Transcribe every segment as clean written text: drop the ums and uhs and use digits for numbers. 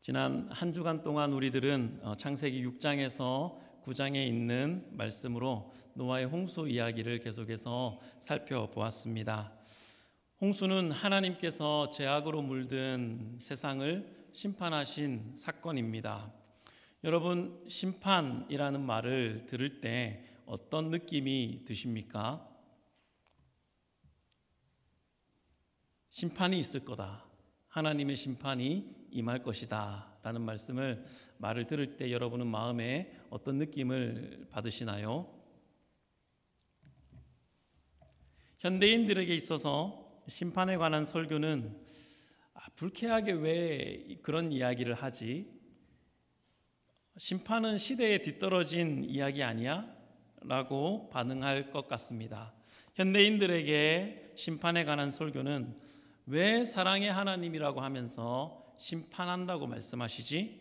지난 한 주간 동안 우리들은 창세기 6장에서 9장에 있는 말씀으로 노아의 홍수 이야기를 계속해서 살펴보았습니다. 홍수는 하나님께서 죄악으로 물든 세상을 심판하신 사건입니다. 여러분, 심판이라는 말을 들을 때 어떤 느낌이 드십니까? 심판이 있을 거다. 하나님의 심판이 임할 것이다 라는 말을 들을 때 여러분은 마음에 어떤 느낌을 받으시나요? 현대인들에게 있어서 심판에 관한 설교는 불쾌하게 왜 그런 이야기를 하지? 심판은 시대에 뒤떨어진 이야기 아니야? 라고 반응할 것 같습니다. 현대인들에게 심판에 관한 설교는 왜 사랑의 하나님이라고 하면서 심판한다고 말씀하시지?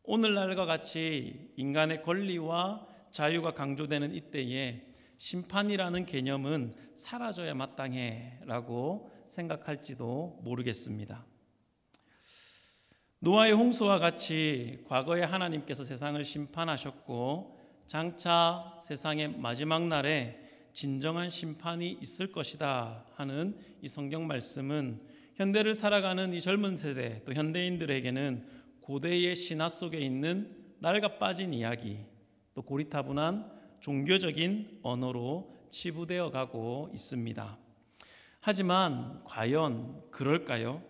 오늘날과 같이 인간의 권리와 자유가 강조되는 이때에 심판이라는 개념은 사라져야 마땅해 라고 생각할지도 모르겠습니다. 노아의 홍수와 같이 과거에 하나님께서 세상을 심판하셨고 장차 세상의 마지막 날에 진정한 심판이 있을 것이다 하는 이 성경 말씀은 현대를 살아가는 이 젊은 세대 또 현대인들에게는 고대의 신화 속에 있는 낡아 빠진 이야기 또 고리타분한 종교적인 언어로 치부되어 가고 있습니다. 하지만 과연 그럴까요?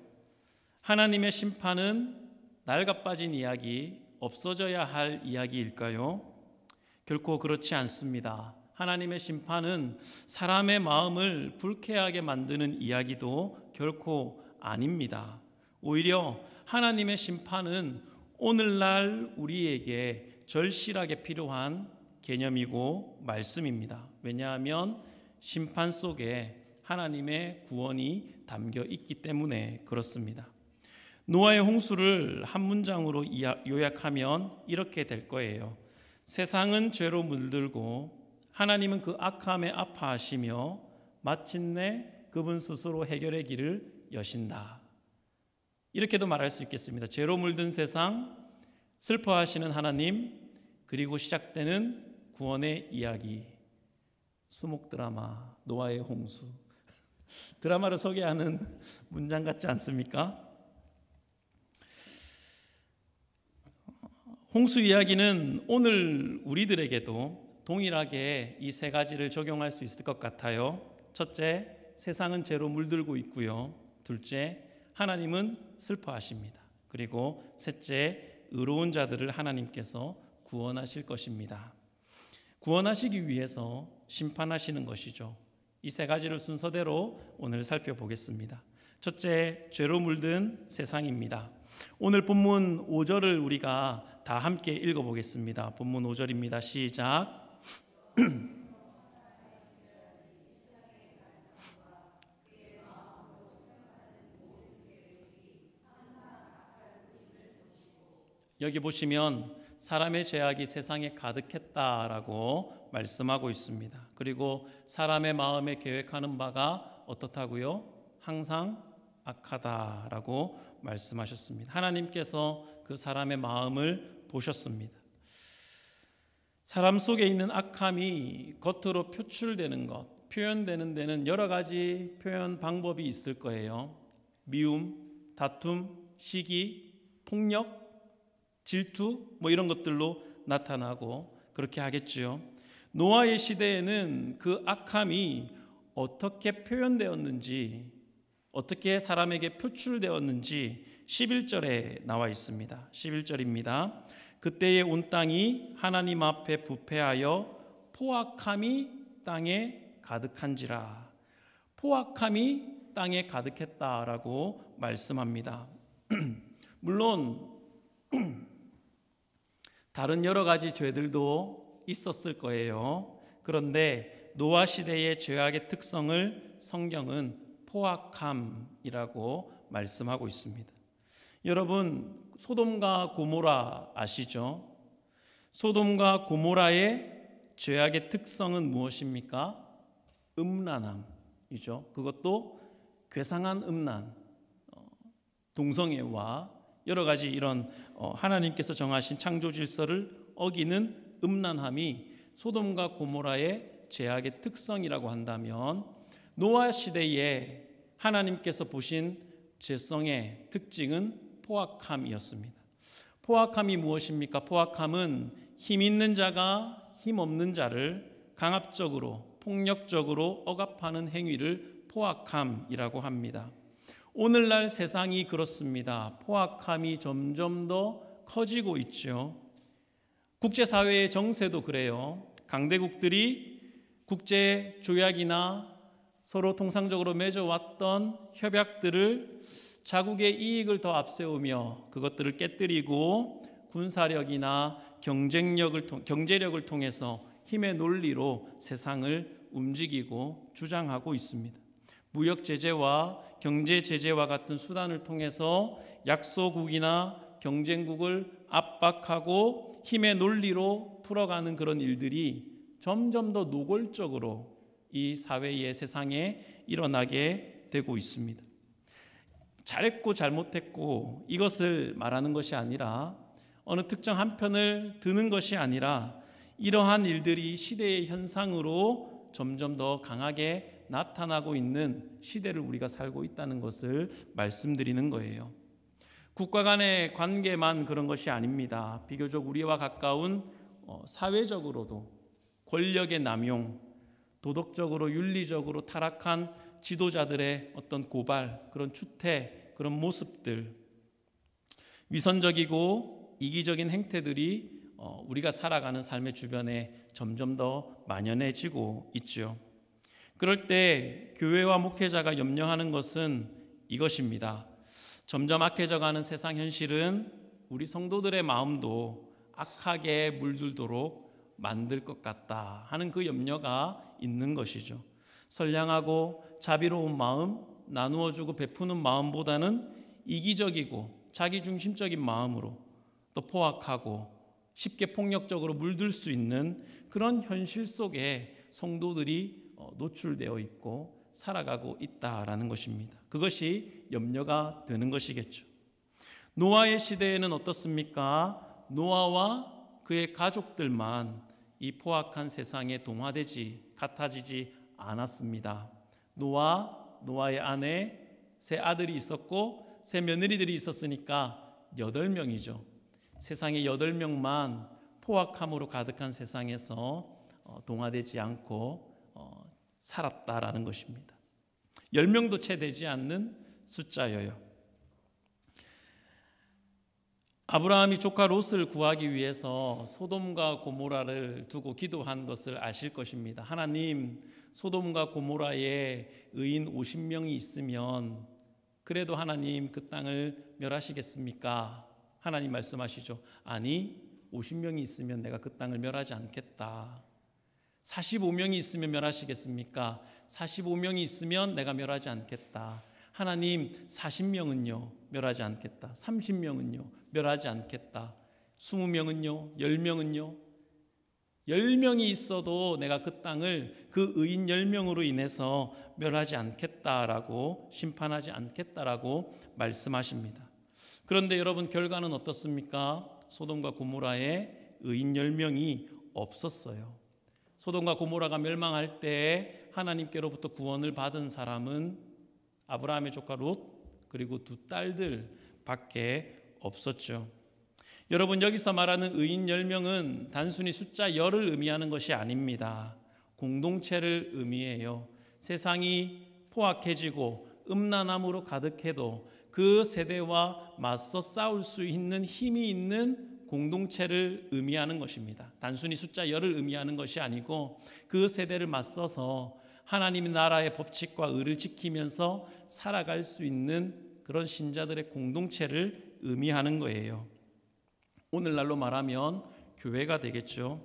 하나님의 심판은 낡아 빠진 이야기, 없어져야 할 이야기일까요? 결코 그렇지 않습니다. 하나님의 심판은 사람의 마음을 불쾌하게 만드는 이야기도 결코 아닙니다. 오히려 하나님의 심판은 오늘날 우리에게 절실하게 필요한 개념이고 말씀입니다. 왜냐하면 심판 속에 하나님의 구원이 담겨 있기 때문에 그렇습니다. 노아의 홍수를 한 문장으로 요약하면 이렇게 될 거예요. 세상은 죄로 물들고 하나님은 그 악함에 아파하시며 마침내 그분 스스로 해결의 길을 여신다. 이렇게도 말할 수 있겠습니다. 죄로 물든 세상, 슬퍼하시는 하나님, 그리고 시작되는 구원의 이야기. 수목 드라마, 노아의 홍수. 드라마를 소개하는 문장 같지 않습니까? 홍수 이야기는 오늘 우리들에게도 동일하게 이 세 가지를 적용할 수 있을 것 같아요. 첫째, 세상은 죄로 물들고 있고요. 둘째, 하나님은 슬퍼하십니다. 그리고 셋째, 의로운 자들을 하나님께서 구원하실 것입니다. 구원하시기 위해서 심판하시는 것이죠. 이 세 가지를 순서대로 오늘 살펴보겠습니다. 첫째, 죄로 물든 세상입니다. 오늘 본문 5절을 우리가 다 함께 읽어보겠습니다. 본문 5절입니다. 시작. 여기 보시면 사람의 죄악이 세상에 가득했다라고 말씀하고 있습니다. 그리고 사람의 마음에 계획하는 바가 어떻다고요? 항상 악하다라고 말씀하셨습니다. 하나님께서 그 사람의 마음을 보셨습니다. 사람 속에 있는 악함이 겉으로 표출되는 것, 표현되는 데는 여러 가지 표현 방법이 있을 거예요. 미움, 다툼, 시기, 폭력, 질투 이런 것들로 나타나고 그렇게 하겠지요. 노아의 시대에는 그 악함이 어떻게 표현되었는지, 어떻게 사람에게 표출되었는지 11절에 나와 있습니다. 11절입니다. 그때에 온 땅이 하나님 앞에 부패하여 포악함이 땅에 가득한지라. 포악함이 땅에 가득했다라고 말씀합니다. 물론 다른 여러 가지 죄들도 있었을 거예요. 그런데 노아 시대의 죄악의 특성을 성경은 포악함이라고 말씀하고 있습니다. 여러분, 소돔과 고모라 아시죠? 소돔과 고모라의 죄악의 특성은 무엇입니까? 음란함이죠. 그것도 괴상한 음란, 동성애와 여러 가지 이런 하나님께서 정하신 창조 질서를 어기는 음란함이 소돔과 고모라의 죄악의 특성이라고 한다면, 노아 시대에 하나님께서 보신 죄성의 특징은 포악함이었습니다. 포악함이 무엇입니까? 포악함은 힘 있는 자가 힘 없는 자를 강압적으로 폭력적으로 억압하는 행위를 포악함이라고 합니다. 오늘날 세상이 그렇습니다. 포악함이 점점 더 커지고 있죠. 국제사회의 정세도 그래요. 강대국들이 국제 조약이나 서로 통상적으로 맺어왔던 협약들을 자국의 이익을 더 앞세우며 그것들을 깨뜨리고 군사력이나 경제력을 통해서 힘의 논리로 세상을 움직이고 주장하고 있습니다. 무역 제재와 경제 제재와 같은 수단을 통해서 약소국이나 경쟁국을 압박하고 힘의 논리로 풀어가는 그런 일들이 점점 더 노골적으로 이 사회의 세상에 일어나게 되고 있습니다. 잘했고 잘못했고 이것을 말하는 것이 아니라, 어느 특정 한 편을 드는 것이 아니라, 이러한 일들이 시대의 현상으로 점점 더 강하게 나타나고 있는 시대를 우리가 살고 있다는 것을 말씀드리는 거예요. 국가 간의 관계만 그런 것이 아닙니다. 비교적 우리와 가까운 사회적으로도 권력의 남용, 도덕적으로 윤리적으로 타락한 지도자들의 어떤 고발, 그런 추태, 그런 모습들, 위선적이고 이기적인 행태들이 우리가 살아가는 삶의 주변에 점점 더 만연해지고 있죠. 그럴 때 교회와 목회자가 염려하는 것은 이것입니다. 점점 악해져가는 세상 현실은 우리 성도들의 마음도 악하게 물들도록 만들 것 같다 하는 그 염려가 있는 것이죠. 선량하고 자비로운 마음, 나누어주고 베푸는 마음보다는 이기적이고 자기중심적인 마음으로, 또 포악하고 쉽게 폭력적으로 물들 수 있는 그런 현실 속에 성도들이 노출되어 있고 살아가고 있다라는 것입니다. 그것이 염려가 되는 것이겠죠. 노아의 시대에는 어떻습니까? 노아와 그의 가족들만 이 포악한 세상에 같아지지 않았습니다. 노아의 아내, 세 아들이 있었고 세 며느리들이 있었으니까 8명이죠. 세상에 8명만 포악함으로 가득한 세상에서 동화되지 않고 살았다라는 것입니다. 10명도 채 되지 않는 숫자여요. 아브라함이 조카 롯을 구하기 위해서 소돔과 고모라를 두고 기도한 것을 아실 것입니다. 하나님, 소돔과 고모라에 의인 50명이 있으면 그래도 하나님 그 땅을 멸하시겠습니까? 하나님 말씀하시죠. 아니, 50명이 있으면 내가 그 땅을 멸하지 않겠다. 45명이 있으면 멸하시겠습니까? 45명이 있으면 내가 멸하지 않겠다. 하나님, 40명은요 멸하지 않겠다. 30명은요 멸하지 않겠다. 20명은요, 10명은요, 10명이 있어도 내가 그 땅을 그 의인 10명으로 인해서 멸하지 않겠다라고, 심판하지 않겠다라고 말씀하십니다. 그런데 여러분, 결과는 어떻습니까? 소돔과 고모라에 의인 10명이 없었어요. 소돔과 고모라가 멸망할 때 하나님께로부터 구원을 받은 사람은 아브라함의 조카 롯 그리고 2 딸들 밖에 없었죠. 여러분, 여기서 말하는 의인 10명은 단순히 숫자 10을 의미하는 것이 아닙니다. 공동체를 의미해요. 세상이 포악해지고 음란함으로 가득해도 그 세대와 맞서 싸울 수 있는 힘이 있는 공동체를 의미하는 것입니다. 단순히 숫자 10을 의미하는 것이 아니고 그 세대를 맞서서 하나님의 나라의 법칙과 의를 지키면서 살아갈 수 있는 그런 신자들의 공동체를 의미하는 거예요. 오늘날로 말하면 교회가 되겠죠.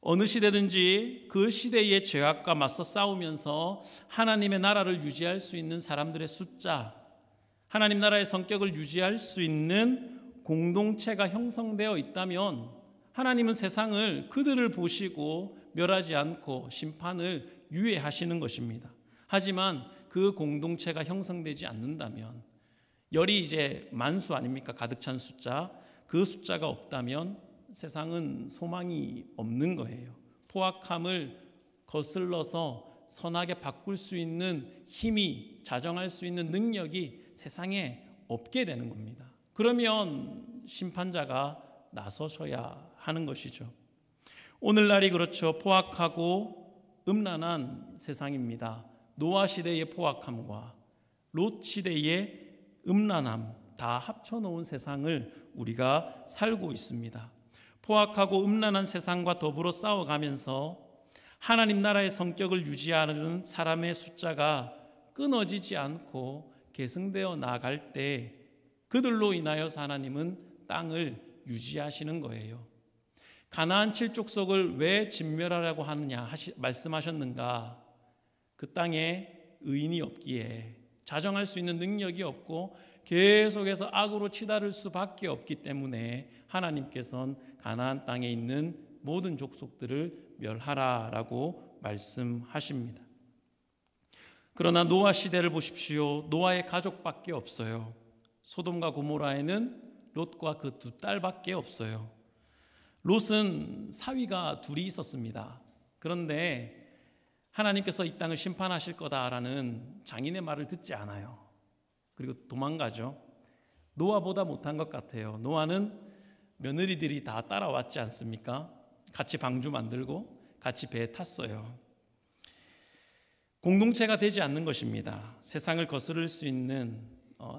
어느 시대든지 그 시대의 죄악과 맞서 싸우면서 하나님의 나라를 유지할 수 있는 사람들의 숫자, 하나님 나라의 성격을 유지할 수 있는 공동체가 형성되어 있다면 하나님은 세상을 그들을 보시고 멸하지 않고 심판을 유예하시는 것입니다. 하지만 그 공동체가 형성되지 않는다면, 열이 이제 만수 아닙니까? 가득 찬 숫자. 그 숫자가 없다면 세상은 소망이 없는 거예요. 포악함을 거슬러서 선하게 바꿀 수 있는 힘이, 자정할 수 있는 능력이 세상에 없게 되는 겁니다. 그러면 심판자가 나서셔야 하는 것이죠. 오늘날이 그렇죠. 포악하고 음란한 세상입니다. 노아 시대의 포악함과 롯 시대의 음란함 다 합쳐놓은 세상을 우리가 살고 있습니다. 포악하고 음란한 세상과 더불어 싸워가면서 하나님 나라의 성격을 유지하는 사람의 숫자가 끊어지지 않고 계승되어 나갈 때 그들로 인하여서 하나님은 땅을 유지하시는 거예요. 가나안 7족속을 왜 진멸하라고 하느냐 말씀하셨는가? 그 땅에 의인이 없기에, 자정할 수 있는 능력이 없고 계속해서 악으로 치달을 수밖에 없기 때문에 하나님께서는 가나안 땅에 있는 모든 족속들을 멸하라라고 말씀하십니다. 그러나 노아 시대를 보십시오. 노아의 가족밖에 없어요. 소돔과 고모라에는 롯과 그 두 딸밖에 없어요. 롯은 사위가 둘이 있었습니다. 그런데 하나님께서 이 땅을 심판하실 거다라는 장인의 말을 듣지 않아요. 그리고 도망가죠. 노아보다 못한 것 같아요. 노아는 며느리들이 다 따라왔지 않습니까? 같이 방주 만들고 같이 배에 탔어요. 공동체가 되지 않는 것입니다. 세상을 거스를 수 있는,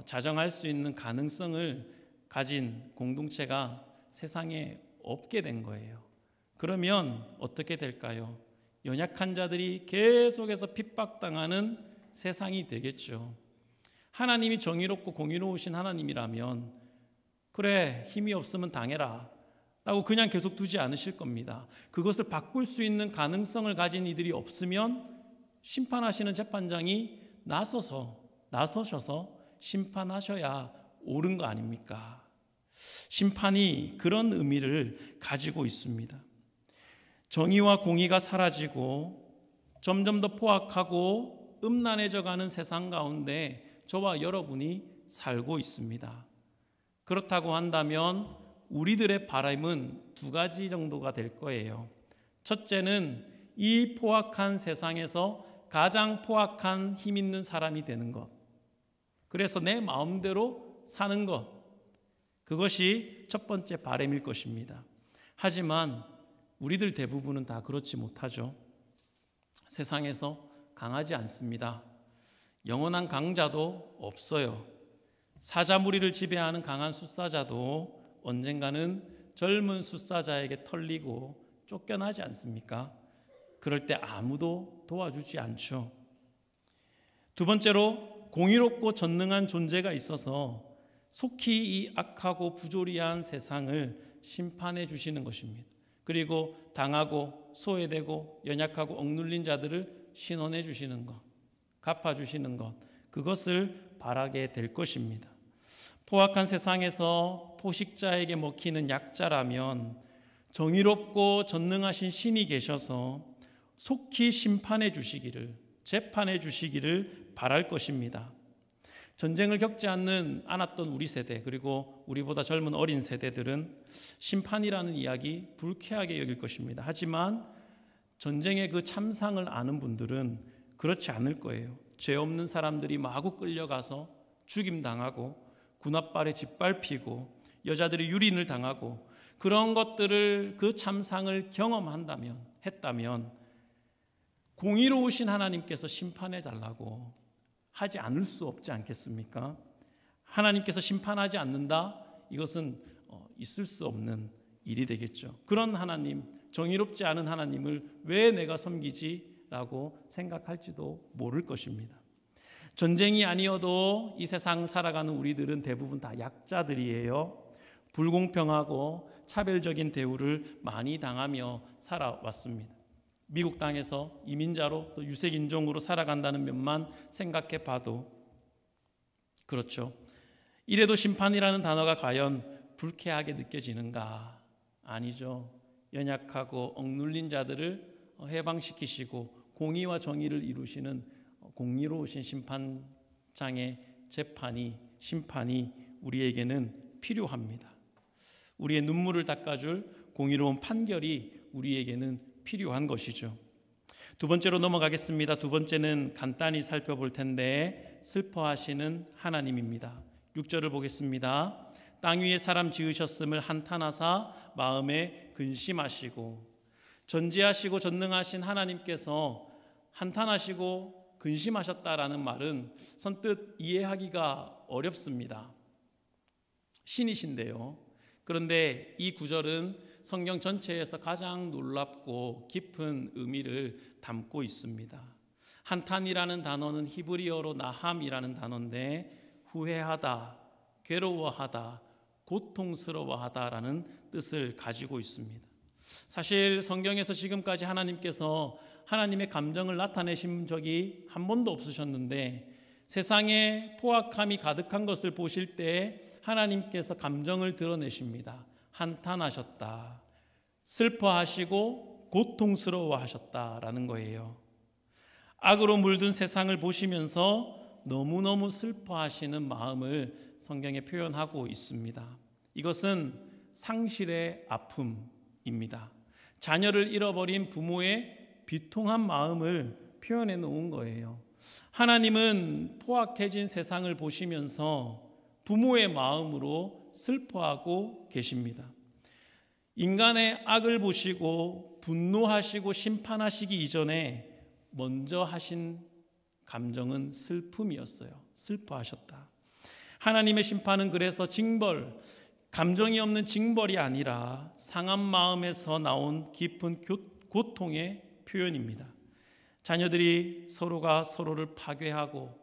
자정할 수 있는 가능성을 가진 공동체가 세상에 없게 된 거예요. 그러면 어떻게 될까요? 연약한 자들이 계속해서 핍박당하는 세상이 되겠죠. 하나님이 정의롭고 공의로우신 하나님이라면 그래, 힘이 없으면 당해라 라고 그냥 계속 두지 않으실 겁니다. 그것을 바꿀 수 있는 가능성을 가진 이들이 없으면 심판하시는 재판장이 나서셔서 심판하셔야 옳은 거 아닙니까? 심판이 그런 의미를 가지고 있습니다. 정의와 공의가 사라지고 점점 더 포악하고 음란해져가는 세상 가운데 저와 여러분이 살고 있습니다. 그렇다고 한다면 우리들의 바람은 두 가지 정도가 될 거예요. 첫째는 이 포악한 세상에서 가장 포악한 힘 있는 사람이 되는 것. 그래서 내 마음대로 사는 것. 그것이 첫 번째 바람일 것입니다. 하지만 우리들 대부분은 다 그렇지 못하죠. 세상에서 강하지 않습니다. 영원한 강자도 없어요. 사자무리를 지배하는 강한 숫사자도 언젠가는 젊은 숫사자에게 털리고 쫓겨나지 않습니까? 그럴 때 아무도 도와주지 않죠. 두 번째로 공의롭고 전능한 존재가 있어서 속히 이 악하고 부조리한 세상을 심판해 주시는 것입니다. 그리고 당하고 소외되고 연약하고 억눌린 자들을 신원해 주시는 것, 갚아주시는 것, 그것을 바라게 될 것입니다. 포악한 세상에서 포식자에게 먹히는 약자라면 정의롭고 전능하신 신이 계셔서 속히 심판해 주시기를, 재판해 주시기를 바랄 것입니다. 전쟁을 겪지 않았던 우리 세대, 그리고 우리보다 젊은 어린 세대들은 심판이라는 이야기 불쾌하게 여길 것입니다. 하지만 전쟁의 그 참상을 아는 분들은 그렇지 않을 거예요. 죄 없는 사람들이 마구 끌려가서 죽임당하고 군홧발에 짓밟히고 여자들이 유린을 당하고 그런 것들을, 그 참상을 했다면 공의로우신 하나님께서 심판해 달라고 하지 않을 수 없지 않겠습니까? 하나님께서 심판하지 않는다? 이것은 있을 수 없는 일이 되겠죠. 그런 하나님, 정의롭지 않은 하나님을 왜 내가 섬기지? 라고 생각할지도 모를 것입니다. 전쟁이 아니어도 이 세상 살아가는 우리들은 대부분 다 약자들이에요. 불공평하고 차별적인 대우를 많이 당하며 살아왔습니다. 미국 땅에서 이민자로 또 유색인종으로 살아간다는 면만 생각해 봐도 그렇죠. 이래도 심판이라는 단어가 과연 불쾌하게 느껴지는가? 아니죠. 연약하고 억눌린 자들을 해방시키시고 공의와 정의를 이루시는 공의로우신 심판장의 재판이 심판이 우리에게는 필요합니다. 우리의 눈물을 닦아줄 공의로운 판결이 우리에게는 필요한 것이죠. 두 번째로 넘어가겠습니다. 두 번째는 간단히 살펴볼 텐데 슬퍼하시는 하나님입니다. 6절을 보겠습니다. 땅 위에 사람 지으셨음을 한탄하사 마음에 근심하시고. 전지하시고 전능하신 하나님께서 한탄하시고 근심하셨다라는 말은 선뜻 이해하기가 어렵습니다. 신이신데요. 그런데 이 구절은 성경 전체에서 가장 놀랍고 깊은 의미를 담고 있습니다. 한탄이라는 단어는 히브리어로 나함이라는 단어인데 후회하다, 괴로워하다, 고통스러워하다라는 뜻을 가지고 있습니다. 사실 성경에서 지금까지 하나님께서 하나님의 감정을 나타내신 적이 한 번도 없으셨는데 세상에 포악함이 가득한 것을 보실 때 하나님께서 감정을 드러내십니다. 한탄하셨다, 슬퍼하시고 고통스러워하셨다라는 거예요. 악으로 물든 세상을 보시면서 너무너무 슬퍼하시는 마음을 성경에 표현하고 있습니다. 이것은 상실의 아픔입니다. 자녀를 잃어버린 부모의 비통한 마음을 표현해 놓은 거예요. 하나님은 포악해진 세상을 보시면서 부모의 마음으로 슬퍼하고 계십니다. 인간의 악을 보시고 분노하시고 심판하시기 이전에 먼저 하신 감정은 슬픔이었어요. 슬퍼하셨다. 하나님의 심판은 그래서 징벌, 감정이 없는 징벌이 아니라 상한 마음에서 나온 깊은 고통의 표현입니다. 자녀들이 서로가 서로를 파괴하고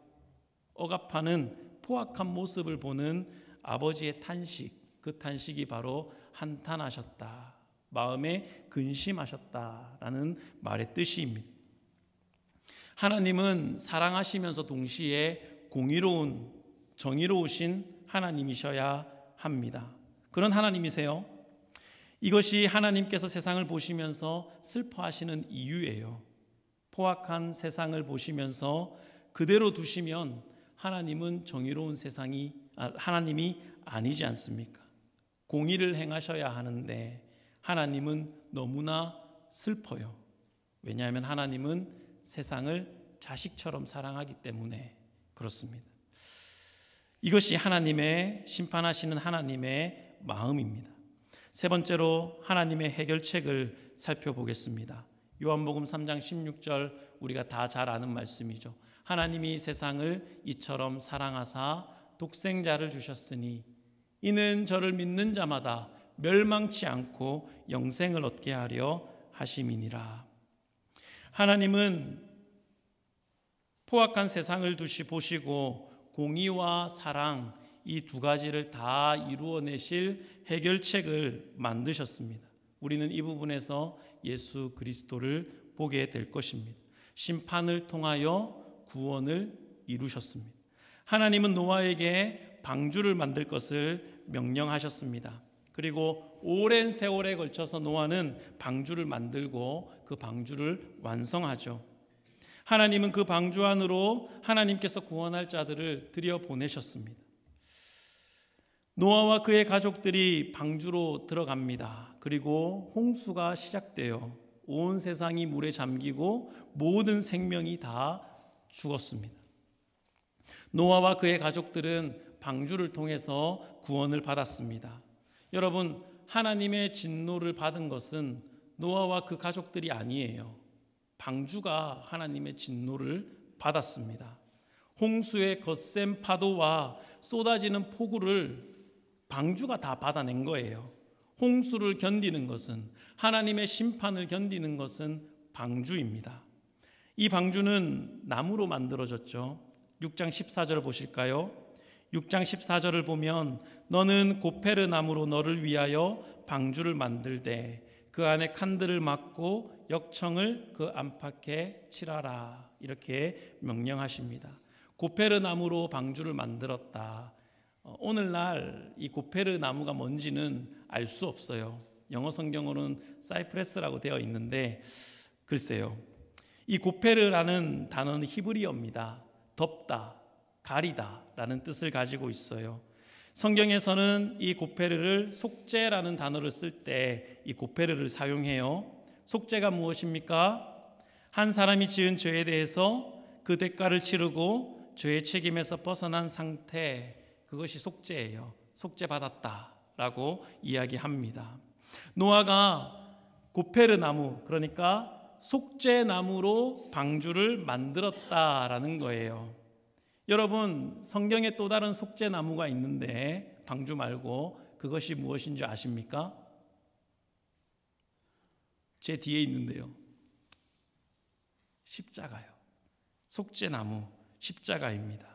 억압하는 포악한 모습을 보는 아버지의 탄식, 그 탄식이 바로 한탄하셨다, 마음에 근심하셨다라는 말의 뜻입니다. 하나님은 사랑하시면서 동시에 공의로운, 정의로우신 하나님이셔야 합니다. 그런 하나님이세요. 이것이 하나님께서 세상을 보시면서 슬퍼하시는 이유예요. 포악한 세상을 보시면서 그대로 두시면 하나님은 정의로운 하나님이 아니지 않습니까? 공의를 행하셔야 하는데 하나님은 너무나 슬퍼요. 왜냐하면 하나님은 세상을 자식처럼 사랑하기 때문에 그렇습니다. 이것이 하나님의 심판하시는 하나님의 마음입니다. 세 번째로 하나님의 해결책을 살펴보겠습니다. 요한복음 3장 16절 우리가 다 잘 아는 말씀이죠. 하나님이 세상을 이처럼 사랑하사 독생자를 주셨으니 이는 저를 믿는 자마다 멸망치 않고 영생을 얻게 하려 하심이니라. 하나님은 포악한 세상을 보시고 공의와 사랑 이 두 가지를 다 이루어내실 해결책을 만드셨습니다. 우리는 이 부분에서 예수 그리스도를 보게 될 것입니다. 심판을 통하여 구원을 이루셨습니다. 하나님은 노아에게 방주를 만들 것을 명령하셨습니다. 그리고 오랜 세월에 걸쳐서 노아는 방주를 만들고 그 방주를 완성하죠. 하나님은 그 방주 안으로 하나님께서 구원할 자들을 들여보내셨습니다. 노아와 그의 가족들이 방주로 들어갑니다. 그리고 홍수가 시작돼요. 온 세상이 물에 잠기고 모든 생명이 다 죽었습니다. 노아와 그의 가족들은 방주를 통해서 구원을 받았습니다. 여러분, 하나님의 진노를 받은 것은 노아와 그 가족들이 아니에요. 방주가 하나님의 진노를 받았습니다. 홍수의 거센 파도와 쏟아지는 폭우를 방주가 다 받아낸 거예요. 홍수를 견디는 것은, 하나님의 심판을 견디는 것은 방주입니다. 이 방주는 나무로 만들어졌죠. 6장 14절 보실까요? 6장 14절을 보면 너는 고페르 나무로 너를 위하여 방주를 만들되 그 안에 칸들을 막고 역청을 그 안팎에 칠하라, 이렇게 명령하십니다. 고페르 나무로 방주를 만들었다. 오늘날 이 고페르 나무가 뭔지는 알 수 없어요. 영어 성경으로는 사이프레스라고 되어 있는데 글쎄요, 이 고페르라는 단어는 히브리어입니다. 덮다, 가리다라는 뜻을 가지고 있어요. 성경에서는 이 고페르를 속죄라는 단어를 쓸 때 이 고페르를 사용해요. 속죄가 무엇입니까? 한 사람이 지은 죄에 대해서 그 대가를 치르고 죄의 책임에서 벗어난 상태, 그것이 속죄예요. 속죄받았다라고 이야기합니다. 노아가 고페르 나무, 그러니까 속죄나무로 방주를 만들었다라는 거예요. 여러분, 성경에 또 다른 속죄나무가 있는데 방주 말고 그것이 무엇인지 아십니까? 제 뒤에 있는데요. 십자가요. 속죄나무, 십자가입니다.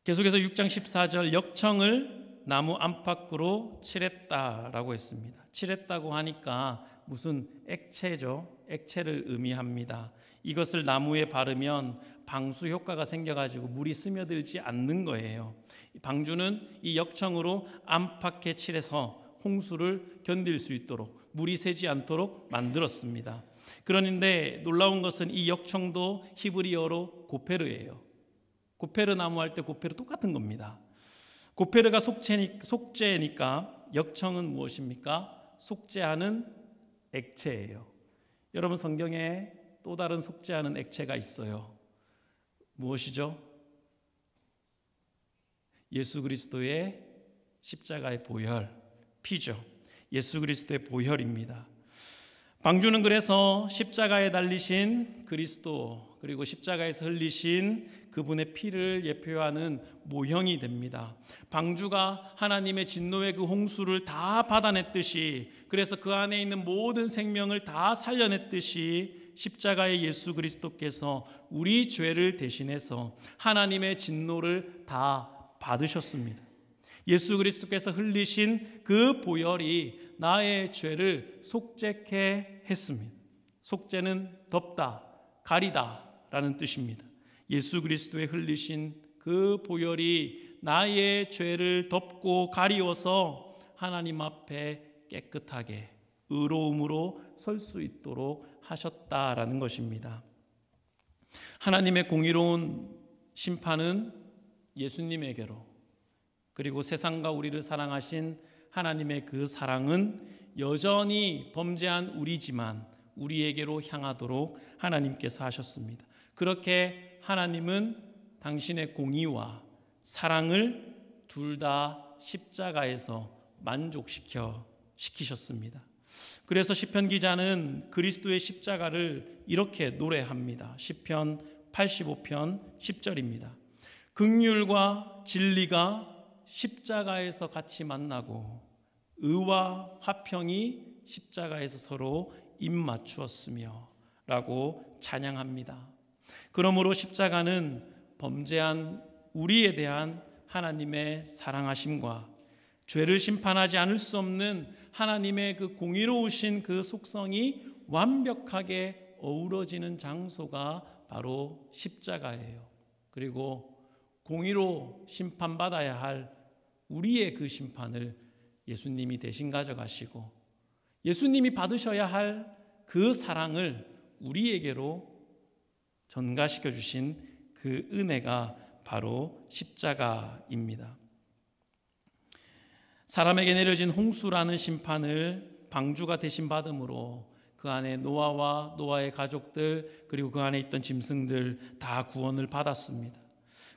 계속해서 6장 14절 역청을 나무 안팎으로 칠했다라고 했습니다. 칠했다고 하니까 무슨 액체죠. 액체를 의미합니다. 이것을 나무에 바르면 방수 효과가 생겨가지고 물이 스며들지 않는 거예요. 방주는 이 역청으로 안팎에 칠해서 홍수를 견딜 수 있도록, 물이 새지 않도록 만들었습니다. 그런데 놀라운 것은 이 역청도 히브리어로 고페르예요. 고페르 나무 할 때 고페르 똑같은 겁니다. 고페르가 속죄니까 역청은 무엇입니까? 속죄하는 액체예요. 여러분, 성경에 또 다른 속죄하는 액체가 있어요. 무엇이죠? 예수 그리스도의 십자가의 보혈, 피죠. 예수 그리스도의 보혈입니다. 방주는 그래서 십자가에 달리신 그리스도, 그리고 십자가에서 흘리신 그분의 피를 예표하는 모형이 됩니다. 방주가 하나님의 진노의 그 홍수를 다 받아냈듯이, 그래서 그 안에 있는 모든 생명을 다 살려냈듯이 십자가의 예수 그리스도께서 우리 죄를 대신해서 하나님의 진노를 다 받으셨습니다. 예수 그리스도께서 흘리신 그 보혈이 나의 죄를 속죄케 했습니다. 속죄는 덮다, 가리다 라는 뜻입니다. 예수 그리스도의 흘리신 그 보혈이 나의 죄를 덮고 가리워서 하나님 앞에 깨끗하게 의로움으로 설 수 있도록 하셨다라는 것입니다. 하나님의 공의로운 심판은 예수님에게로, 그리고 세상과 우리를 사랑하신 하나님의 그 사랑은 여전히 범죄한 우리지만 우리에게로 향하도록 하나님께서 하셨습니다. 그렇게 하나님은 당신의 공의와 사랑을 둘 다 십자가에서 만족시키셨습니다. 그래서 시편 기자는 그리스도의 십자가를 이렇게 노래합니다. 시편 85편 10절입니다. 긍휼과 진리가 십자가에서 같이 만나고 의와 화평이 십자가에서 서로 입맞추었으며 라고 찬양합니다. 그러므로 십자가는 범죄한 우리에 대한 하나님의 사랑하심과 죄를 심판하지 않을 수 없는 하나님의 그 공의로우신 그 속성이 완벽하게 어우러지는 장소가 바로 십자가예요. 그리고 공의로 심판받아야 할 우리의 그 심판을 예수님이 대신 가져가시고 예수님이 받으셔야 할 그 사랑을 우리에게로 전가시켜 주신 그 은혜가 바로 십자가입니다. 사람에게 내려진 홍수라는 심판을 방주가 대신 받음으로 그 안에 노아와 노아의 가족들, 그리고 그 안에 있던 짐승들 다 구원을 받았습니다.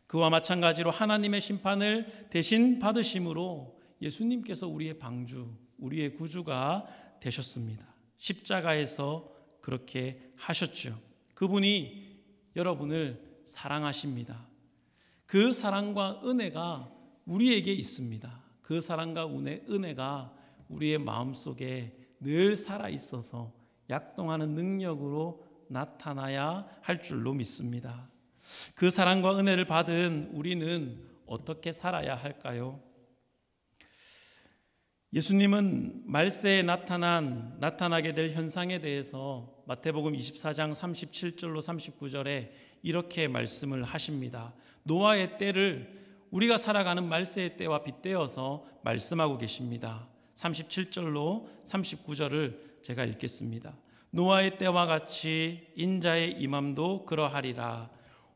그와 마찬가지로 하나님의 심판을 대신 받으심으로 예수님께서 우리의 방주, 우리의 구주가 되셨습니다. 십자가에서 그렇게 하셨죠. 그분이 여러분을 사랑하십니다. 그 사랑과 은혜가 우리에게 있습니다. 그 사랑과 은혜가 우리의 마음속에 늘 살아있어서 약동하는 능력으로 나타나야 할 줄로 믿습니다. 그 사랑과 은혜를 받은 우리는 어떻게 살아야 할까요? 예수님은 말세에 나타나게 될 현상에 대해서 마태복음 24장 37절로 39절에 이렇게 말씀을 하십니다. 노아의 때를 우리가 살아가는 말세의 때와 빗대어서 말씀하고 계십니다. 37절로 39절을 제가 읽겠습니다. 노아의 때와 같이 인자의 임함도 그러하리라.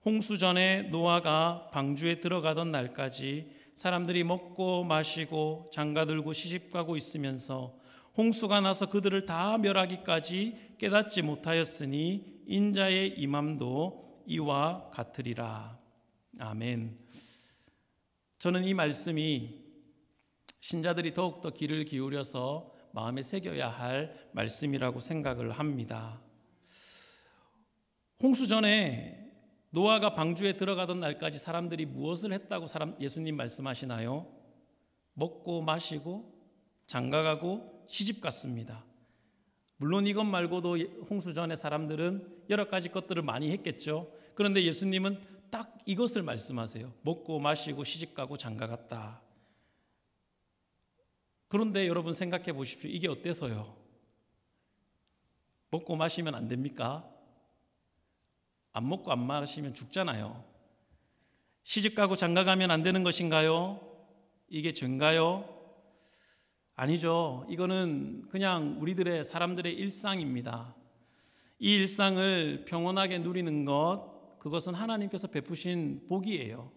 홍수 전에 노아가 방주에 들어가던 날까지 사람들이 먹고 마시고 장가들고 시집가고 있으면서 홍수가 나서 그들을 다 멸하기까지 깨닫지 못하였으니 인자의 임함도 이와 같으리라. 아멘. 저는 이 말씀이 신자들이 더욱더 귀를 기울여서 마음에 새겨야 할 말씀이라고 생각을 합니다. 홍수 전에 노아가 방주에 들어가던 날까지 사람들이 무엇을 했다고 예수님 말씀하시나요? 먹고 마시고 장가가고 시집갔습니다. 물론 이것 말고도 홍수 전에 사람들은 여러 가지 것들을 많이 했겠죠. 그런데 예수님은 딱 이것을 말씀하세요. 먹고 마시고 시집가고 장가갔다. 그런데 여러분 생각해 보십시오. 이게 어때서요? 먹고 마시면 안 됩니까? 안 먹고 안 마시면 죽잖아요. 시집가고 장가가면 안 되는 것인가요? 이게 죄인가요? 아니죠. 이거는 그냥 우리들의 사람들의 일상입니다. 이 일상을 평온하게 누리는 것, 그것은 하나님께서 베푸신 복이에요.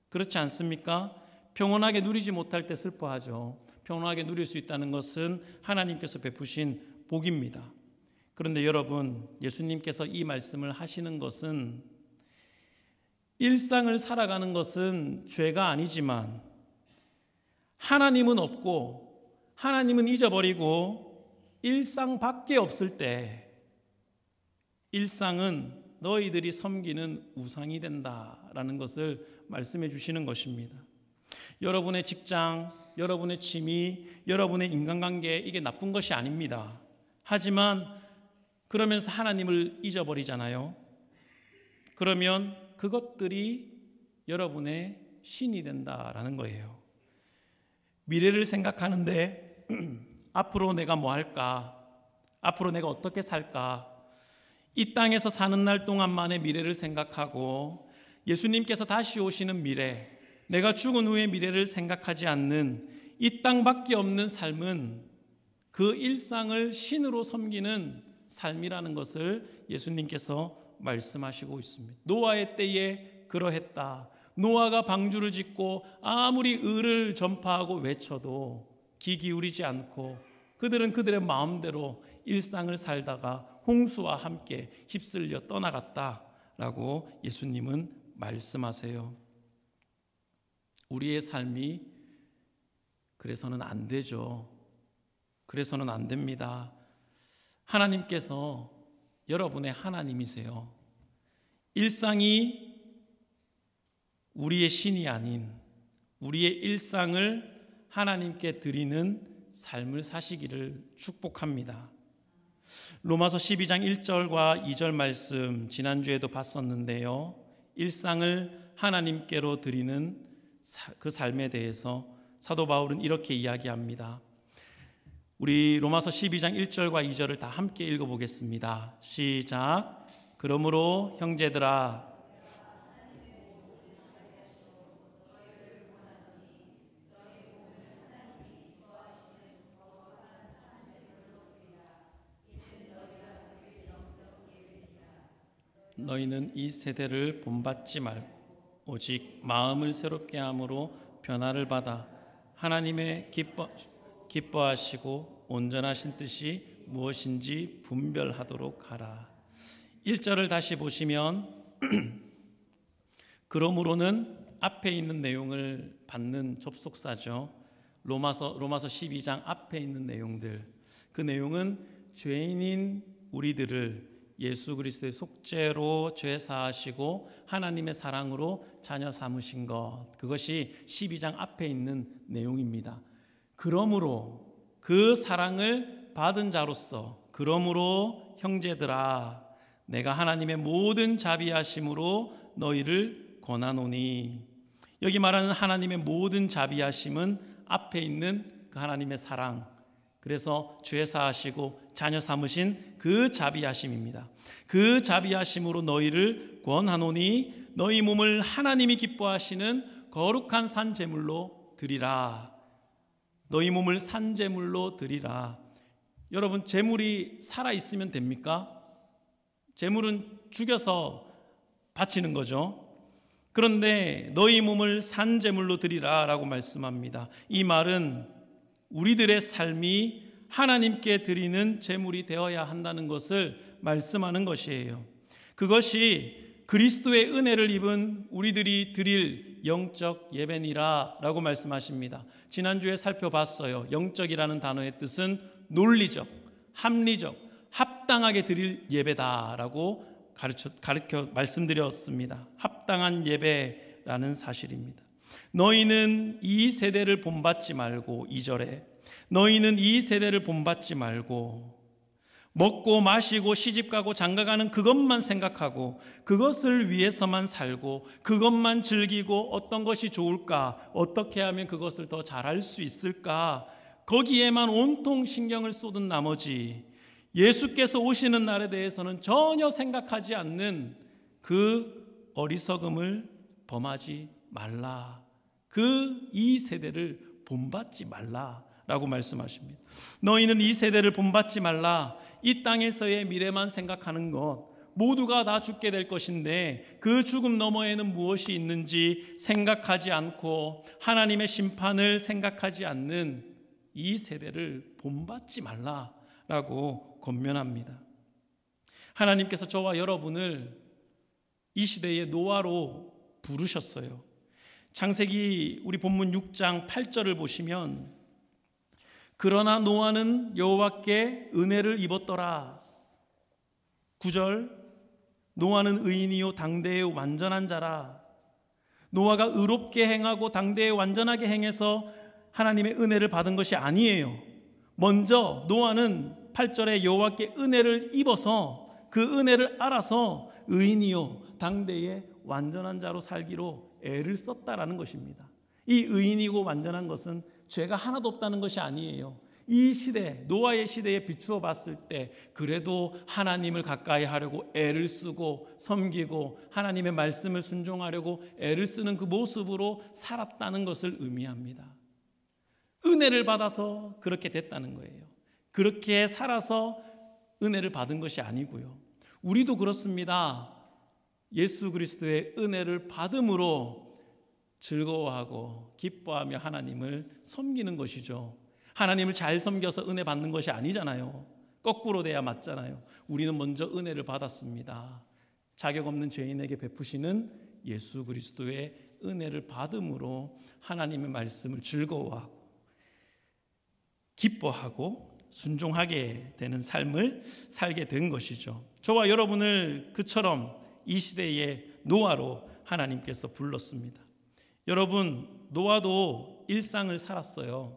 그렇지 않습니까? 평온하게 누리지 못할 때 슬퍼하죠. 평온하게 누릴 수 있다는 것은 하나님께서 베푸신 복입니다. 그런데 여러분, 예수님께서 이 말씀을 하시는 것은 일상을 살아가는 것은 죄가 아니지만 하나님은 없고 하나님은 잊어버리고 일상밖에 없을 때 일상은 너희들이 섬기는 우상이 된다라는 것을 말씀해 주시는 것입니다. 여러분의 직장, 여러분의 취미, 여러분의 인간관계, 이게 나쁜 것이 아닙니다. 하지만 그러면서 하나님을 잊어버리잖아요. 그러면 그것들이 여러분의 신이 된다라는 거예요. 미래를 생각하는데 앞으로 내가 뭐 할까? 앞으로 내가 어떻게 살까? 이 땅에서 사는 날 동안만의 미래를 생각하고 예수님께서 다시 오시는 미래, 내가 죽은 후의 미래를 생각하지 않는 이 땅밖에 없는 삶은 그 일상을 신으로 섬기는 삶이라는 것을 예수님께서 말씀하시고 있습니다. 노아의 때에 그러했다. 노아가 방주를 짓고 아무리 의를 전파하고 외쳐도 귀 기울이지 않고 그들은 그들의 마음대로 일상을 살다가 홍수와 함께 휩쓸려 떠나갔다라고 예수님은 말씀하세요. 우리의 삶이 그래서는 안 되죠. 그래서는 안 됩니다. 하나님께서 여러분의 하나님이세요. 일상이 우리의 신이 아닌 우리의 일상을 하나님께 드리는 삶을 사시기를 축복합니다. 로마서 12장 1절과 2절 말씀 지난주에도 봤었는데요. 일상을 하나님께로 드리는 그 삶에 대해서 사도 바울은 이렇게 이야기합니다. 우리 로마서 12장 1절과 2절을 다 함께 읽어보겠습니다. 시작. 그러므로 형제들아 너희는 이 세대를 본받지 말고 오직 마음을 새롭게 함으로 변화를 받아 하나님의 기뻐하시고 온전하신 뜻이 무엇인지 분별하도록 하라. 1절을 다시 보시면 그러므로는 앞에 있는 내용을 받는 접속사죠. 로마서 12장 앞에 있는 내용들, 그 내용은 죄인인 우리들을 예수 그리스도의 속죄로 죄 사하시고 하나님의 사랑으로 자녀 삼으신 것, 그것이 12장 앞에 있는 내용입니다. 그러므로 그 사랑을 받은 자로서 그러므로 형제들아 내가 하나님의 모든 자비하심으로 너희를 권하노니, 여기 말하는 하나님의 모든 자비하심은 앞에 있는 그 하나님의 사랑, 그래서 죄 사하시고 자녀 삼으신 그 자비하심입니다. 그 자비하심으로 너희를 권하노니 너희 몸을 하나님이 기뻐하시는 거룩한 산제물로 드리라. 너희 몸을 산제물로 드리라. 여러분, 재물이 살아있으면 됩니까? 재물은 죽여서 바치는 거죠. 그런데 너희 몸을 산 제물로 드리라 라고 말씀합니다. 이 말은 우리들의 삶이 하나님께 드리는 제물이 되어야 한다는 것을 말씀하는 것이에요. 그것이 그리스도의 은혜를 입은 우리들이 드릴 영적 예배니라 라고 말씀하십니다. 지난주에 살펴봤어요. 영적이라는 단어의 뜻은 논리적, 합리적, 합당하게 드릴 예배다라고 가르쳐 말씀드렸습니다. 합당한 예배라는 사실입니다. 너희는 이 세대를 본받지 말고, 2절에 너희는 이 세대를 본받지 말고 먹고 마시고 시집가고 장가가는 그것만 생각하고 그것을 위해서만 살고 그것만 즐기고 어떤 것이 좋을까, 어떻게 하면 그것을 더 잘할 수 있을까, 거기에만 온통 신경을 쏟은 나머지 예수께서 오시는 날에 대해서는 전혀 생각하지 않는 그 어리석음을 범하지 말라. 이 세대를 본받지 말라라고 말씀하십니다. 너희는 이 세대를 본받지 말라. 이 땅에서의 미래만 생각하는 것, 모두가 다 죽게 될 것인데 그 죽음 너머에는 무엇이 있는지 생각하지 않고 하나님의 심판을 생각하지 않는 이 세대를 본받지 말라라고 권면합니다. 하나님께서 저와 여러분을 이 시대의 노아로 부르셨어요. 창세기 우리 본문 6장 8절을 보시면 그러나 노아는 여호와께 은혜를 입었더라. 9절 노아는 의인이요 당대의 완전한 자라. 노아가 의롭게 행하고 당대에 완전하게 행해서 하나님의 은혜를 받은 것이 아니에요. 먼저 노아는 8절에 여호와께 은혜를 입어서 그 은혜를 알아서 의인이요 당대에 완전한 자로 살기로 애를 썼다라는 것입니다. 이 의인이고 완전한 것은 죄가 하나도 없다는 것이 아니에요. 이 시대, 노아의 시대에 비추어 봤을 때 그래도 하나님을 가까이 하려고 애를 쓰고 섬기고 하나님의 말씀을 순종하려고 애를 쓰는 그 모습으로 살았다는 것을 의미합니다. 은혜를 받아서 그렇게 됐다는 거예요. 그렇게 살아서 은혜를 받은 것이 아니고요. 우리도 그렇습니다. 예수 그리스도의 은혜를 받음으로 즐거워하고 기뻐하며 하나님을 섬기는 것이죠. 하나님을 잘 섬겨서 은혜 받는 것이 아니잖아요. 거꾸로 돼야 맞잖아요. 우리는 먼저 은혜를 받았습니다. 자격 없는 죄인에게 베푸시는 예수 그리스도의 은혜를 받음으로 하나님의 말씀을 즐거워하고 기뻐하고 순종하게 되는 삶을 살게 된 것이죠. 저와 여러분을 그처럼 이 시대의 노아로 하나님께서 불렀습니다. 여러분, 노아도 일상을 살았어요.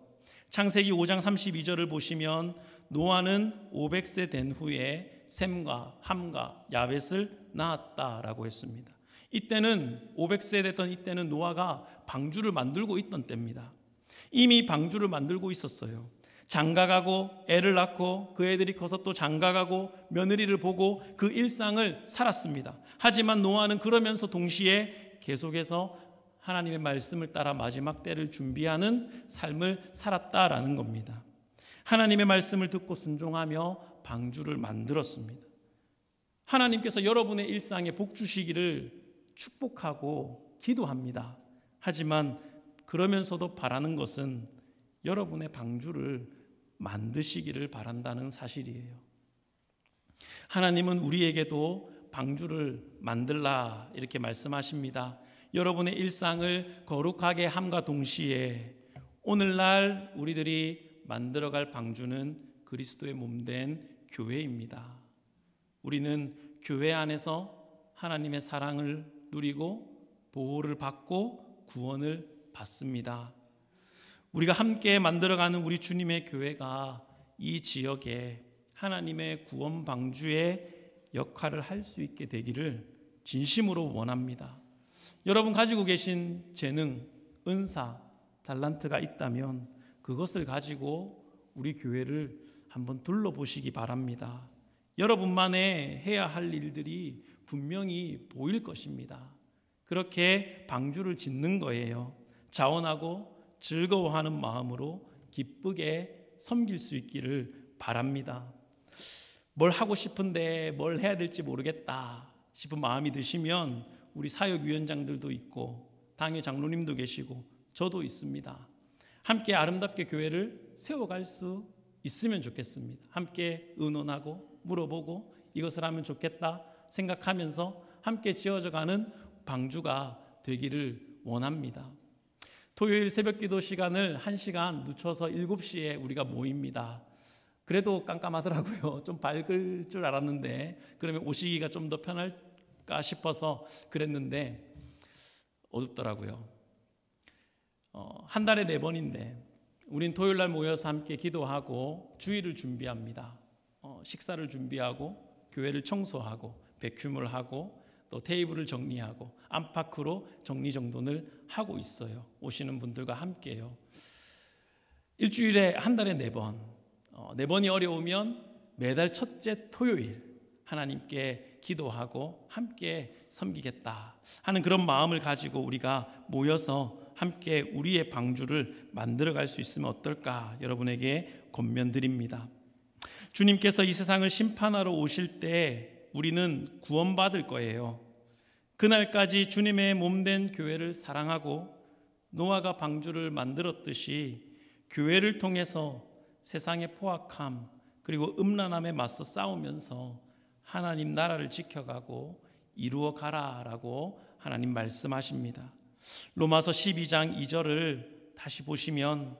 창세기 5장 32절을 보시면 노아는 500세 된 후에 셈과 함과 야벳을 낳았다라고 했습니다. 이때는 500세 됐던 이때는 노아가 방주를 만들고 있던 때입니다. 이미 방주를 만들고 있었어요. 장가가고 애를 낳고 그 애들이 커서 또 장가가고 며느리를 보고 그 일상을 살았습니다. 하지만 노아는 그러면서 동시에 계속해서 하나님의 말씀을 따라 마지막 때를 준비하는 삶을 살았다라는 겁니다. 하나님의 말씀을 듣고 순종하며 방주를 만들었습니다. 하나님께서 여러분의 일상에 복 주시기를 축복하고 기도합니다. 하지만 그러면서도 바라는 것은 여러분의 방주를 만드시기를 바란다는 사실이에요. 하나님은 우리에게도 방주를 만들라 이렇게 말씀하십니다. 여러분의 일상을 거룩하게 함과 동시에 오늘날 우리들이 만들어갈 방주는 그리스도의 몸된 교회입니다. 우리는 교회 안에서 하나님의 사랑을 누리고 보호를 받고 구원을 받습니다. 우리가 함께 만들어가는 우리 주님의 교회가 이 지역에 하나님의 구원 방주의 역할을 할 수 있게 되기를 진심으로 원합니다. 여러분 가지고 계신 재능, 은사, 달란트가 있다면 그것을 가지고 우리 교회를 한번 둘러보시기 바랍니다. 여러분만의 해야 할 일들이 분명히 보일 것입니다. 그렇게 방주를 짓는 거예요. 자원하고 즐거워하는 마음으로 기쁘게 섬길 수 있기를 바랍니다. 뭘 하고 싶은데 뭘 해야 될지 모르겠다 싶은 마음이 드시면 우리 사역위원장들도 있고 당회 장로님도 계시고 저도 있습니다. 함께 아름답게 교회를 세워갈 수 있으면 좋겠습니다. 함께 의논하고 물어보고 이것을 하면 좋겠다 생각하면서 함께 지어져가는 방주가 되기를 원합니다. 토요일 새벽기도 시간을 1시간 늦춰서 7시에 우리가 모입니다. 그래도 깜깜하더라고요. 좀 밝을 줄 알았는데 그러면 오시기가 좀 더 편할까 싶어서 그랬는데 어둡더라고요. 한 달에 4번인데 우린 토요일 날 모여서 함께 기도하고 주일을 준비합니다. 식사를 준비하고 교회를 청소하고 베큐물 하고 또 테이블을 정리하고 안팎으로 정리정돈을 하고 있어요. 오시는 분들과 함께요. 일주일에 한 달에 4번, 4번이 어려우면 매달 첫째 토요일 하나님께 기도하고 함께 섬기겠다 하는 그런 마음을 가지고 우리가 모여서 함께 우리의 방주를 만들어갈 수 있으면 어떨까 여러분에게 권면드립니다. 주님께서 이 세상을 심판하러 오실 때 우리는 구원받을 거예요. 그날까지 주님의 몸된 교회를 사랑하고 노아가 방주를 만들었듯이 교회를 통해서 세상의 포악함 그리고 음란함에 맞서 싸우면서 하나님 나라를 지켜가고 이루어 가라라고 하나님 말씀하십니다. 로마서 12장 2절을 다시 보시면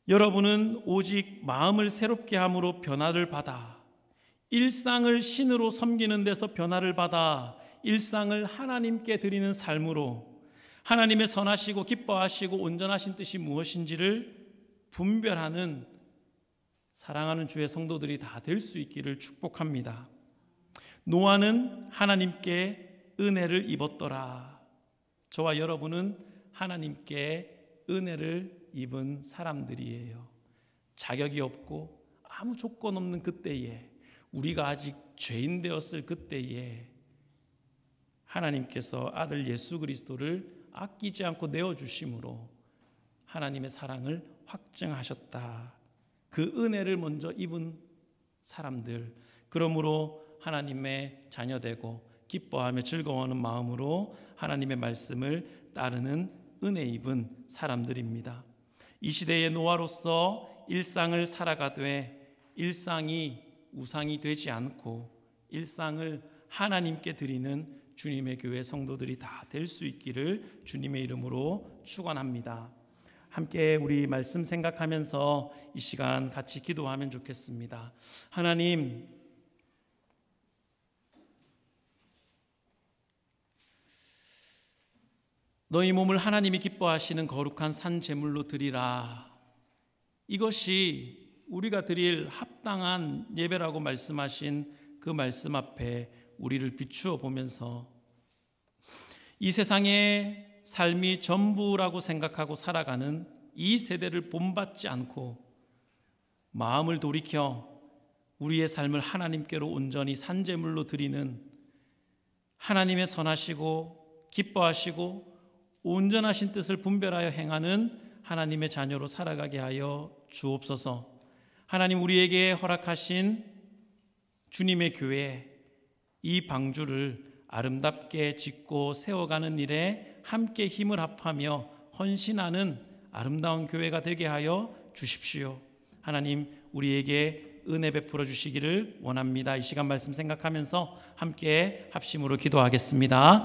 여러분은 오직 마음을 새롭게 함으로 변화를 받아 일상을 신으로 섬기는 데서 변화를 받아 일상을 하나님께 드리는 삶으로 하나님의 선하시고 기뻐하시고 온전하신 뜻이 무엇인지를 분별하는 사랑하는 주의 성도들이 다 될 수 있기를 축복합니다. 노아는 하나님께 은혜를 입었더라. 저와 여러분은 하나님께 은혜를 입은 사람들이에요. 자격이 없고 아무 조건 없는 그때에 우리가 아직 죄인 되었을 그때에 하나님께서 아들 예수 그리스도를 아끼지 않고 내어주심으로 하나님의 사랑을 확증하셨다. 그 은혜를 먼저 입은 사람들, 그러므로 하나님의 자녀되고 기뻐하며 즐거워하는 마음으로 하나님의 말씀을 따르는 은혜 입은 사람들입니다. 이 시대의 노아로서 일상을 살아가되 일상이 우상이 되지 않고 일상을 하나님께 드리는 주님의 교회 성도들이 다 될 수 있기를 주님의 이름으로 축원합니다. 함께 우리 말씀 생각하면서 이 시간 같이 기도하면 좋겠습니다. 하나님, 너희 몸을 하나님이 기뻐하시는 거룩한 산 제물로 드리라. 이것이 우리가 드릴 합당한 예배라고 말씀하신 그 말씀 앞에 우리를 비추어 보면서 이 세상의 삶이 전부라고 생각하고 살아가는 이 세대를 본받지 않고 마음을 돌이켜 우리의 삶을 하나님께로 온전히 산제물로 드리는 하나님의 선하시고 기뻐하시고 온전하신 뜻을 분별하여 행하는 하나님의 자녀로 살아가게 하여 주옵소서. 하나님, 우리에게 허락하신 주님의 교회 이 방주를 아름답게 짓고 세워가는 일에 함께 힘을 합하며 헌신하는 아름다운 교회가 되게 하여 주십시오. 하나님, 우리에게 은혜 베풀어 주시기를 원합니다. 이 시간 말씀 생각하면서 함께 합심으로 기도하겠습니다.